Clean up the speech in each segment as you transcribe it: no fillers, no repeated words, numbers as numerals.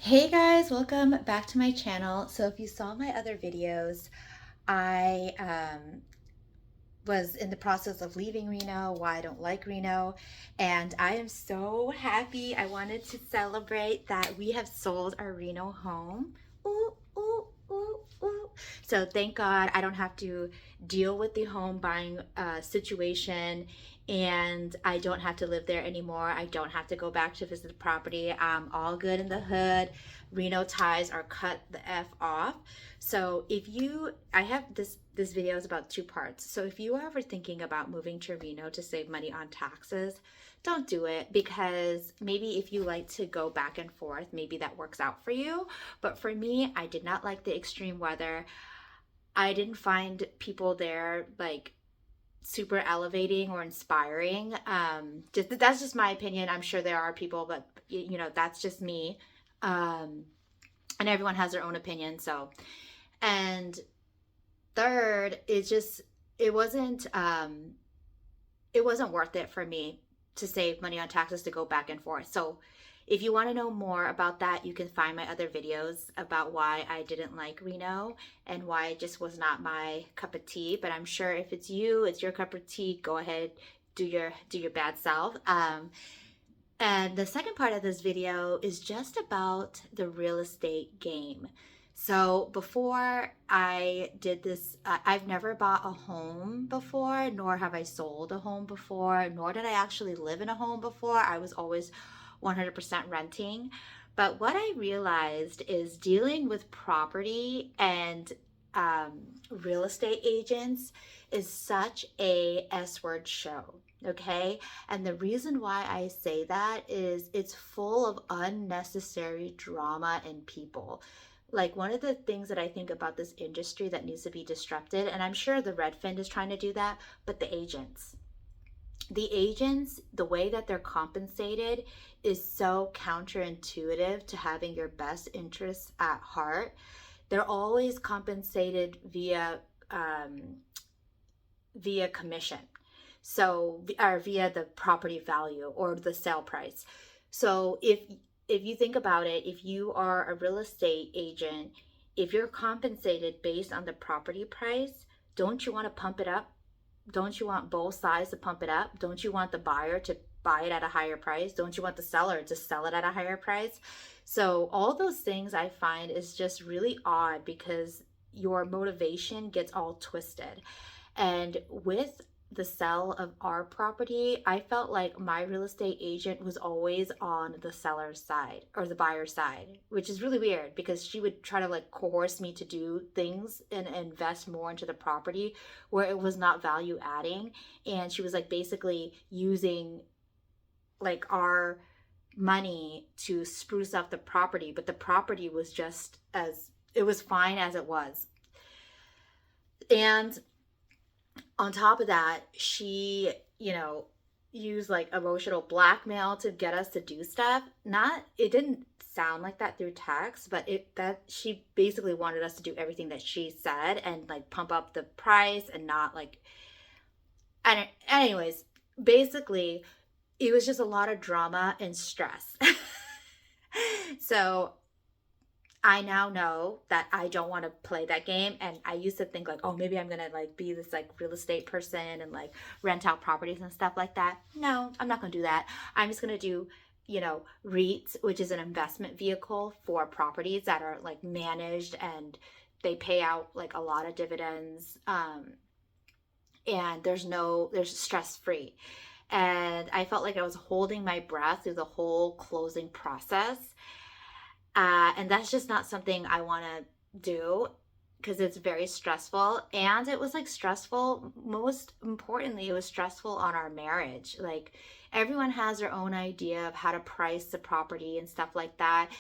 Hey guys, welcome back to my channel. So if you saw my other videos, I was in the process of leaving Reno, why I don't like Reno, and I am so happy. I wanted to celebrate that we have sold our Reno home. Ooh, ooh, ooh, ooh. So thank God I don't have to deal with the home buying situation, and I don't have to live there anymore. I don't have to go back to visit the property. I'm all good in the hood. Reno ties are cut the F off. So if you, I have this video is about two parts. So if you are ever thinking about moving to Reno to save money on taxes, don't do it, because maybe if you like to go back and forth, maybe that works out for you. But for me, I did not like the extreme weather. I didn't find people there like super elevating or inspiring. Just that's just my opinion. I'm sure there are people, but that's just me. Um, and everyone has their own opinion. So, and third, it wasn't it wasn't worth it for me to save money on taxes to go back and forth. So if you want to know more about that, you can find my other videos about why I didn't like Reno and why it just was not my cup of tea. But I'm sure if it's you, it's your cup of tea, go ahead, do your bad self. And the second part of this video is just about the real estate game. So before I did this, I've never bought a home before, nor have I sold a home before, nor did I actually live in a home before. I was always 100% renting. But what I realized is dealing with property and real estate agents is such a S word show. Okay. And the reason why I say that is it's full of unnecessary drama and people. Like, one of the things that I think about this industry that needs to be disrupted, and I'm sure the Redfin is trying to do that, but the agents. The agents, the way that they're compensated is so counterintuitive to having your best interests at heart. They're always compensated via commission, so or via the property value or the sale price. So if you think about it, if you are a real estate agent, if you're compensated based on the property price, don't you want to pump it up? Don't you want both sides to pump it up? Don't you want the buyer to buy it at a higher price? Don't you want the seller to sell it at a higher price? So all those things I find is just really odd, because your motivation gets all twisted. And with the sale of our property, I felt like my real estate agent was always on the seller's side or the buyer's side, which is really weird, because she would try to like coerce me to do things and invest more into the property where it was not value adding. And she was like basically using like our money to spruce up the property, but the property was just as it was fine as it was. And on top of that, she, used like emotional blackmail to get us to do stuff. Not, it didn't sound like that through text, but it that she basically wanted us to do everything that she said and like pump up the price and not like, and anyways, basically it was just a lot of drama and stress. So I now know that I don't want to play that game. And I used to think like, oh, maybe I'm gonna like be this like real estate person and like rent out properties and stuff like that. No, I'm not gonna do that. I'm just gonna do, REITs, which is an investment vehicle for properties that are like managed, and they pay out like a lot of dividends. And there's stress free. And I felt like I was holding my breath through the whole closing process, and that's just not something I want to do, because it's very stressful. And it was like stressful, most importantly, it was stressful on our marriage. Like, everyone has their own idea of how to price the property and stuff like that.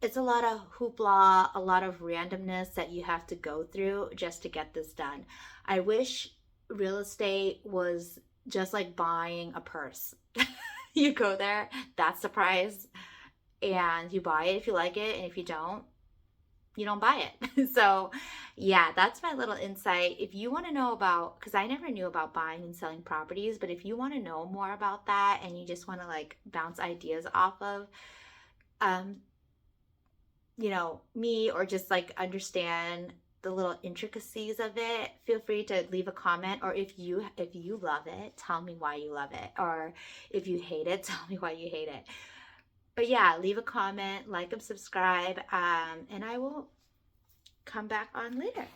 It's a lot of hoopla, a lot of randomness that you have to go through just to get this done. I wish real estate was just like buying a purse. You go there, that's the price, and you buy it if you like it, and if you don't, you don't buy it. So yeah, that's my little insight. If you want to know about, because I never knew about buying and selling properties, but if you want to know more about that and you just want to like bounce ideas off of, um you know, me or just like understand the little intricacies of it, feel free to leave a comment. Or if you love it, tell me why you love it. Or if you hate it, tell me why you hate it. But yeah, leave a comment, like and subscribe, and I will come back on later.